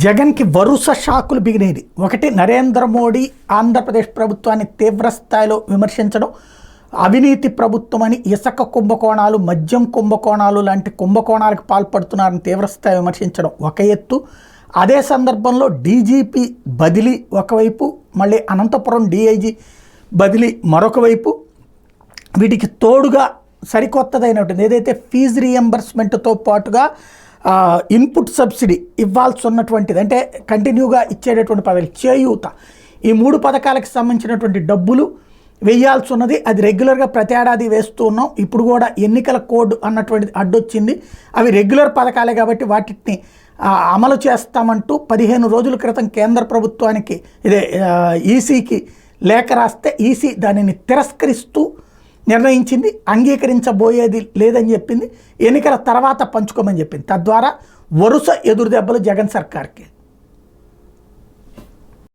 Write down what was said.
జగన్కి వరుస షాకులు బిగినేది. ఒకటి, నరేంద్ర మోడీ ఆంధ్రప్రదేశ్ ప్రభుత్వాన్ని తీవ్రస్థాయిలో విమర్శించడం, అవినీతి ప్రభుత్వం అని, ఇసుక కుంభకోణాలు, మద్యం కుంభకోణాలు లాంటి కుంభకోణాలకు పాల్పడుతున్నారని తీవ్రస్థాయి విమర్శించడం ఒక ఎత్తు. అదే సందర్భంలో డీజీపీ బదిలీ ఒకవైపు, మళ్ళీ అనంతపురం డీఐజీ బదిలీ మరొక వైపు. వీటికి తోడుగా సరికొత్తదైనటువంటి ఏదైతే ఫీజు రియంబర్స్మెంట్తో పాటుగా ఇన్పుట్ సబ్సిడీ ఇవ్వాల్సి ఉన్నటువంటిది, అంటే కంటిన్యూగా ఇచ్చేటటువంటి పథకాలు, చేయూత, ఈ 3 పథకాలకు సంబంధించినటువంటి డబ్బులు వేయాల్సి ఉన్నది. అది రెగ్యులర్గా ప్రతి ఏడాది వేస్తూ ఉన్నాం. ఇప్పుడు కూడా ఎన్నికల కోడ్ అన్నటువంటిది అడ్డొచ్చింది. అవి రెగ్యులర్ పథకాలే కాబట్టి వాటిని అమలు చేస్తామంటూ 15 రోజుల క్రితం కేంద్ర ప్రభుత్వానికి ఈసీకి లేఖ రాస్తే ఈసీ దానిని తిరస్కరిస్తూ నిర్ణయించింది. అంగీకరించబోయేది లేదని చెప్పింది. ఎన్నికల తర్వాత పంచుకోమని చెప్పింది. తద్వారా వరుస ఎదురుదెబ్బలు జగన్ సర్కార్కి.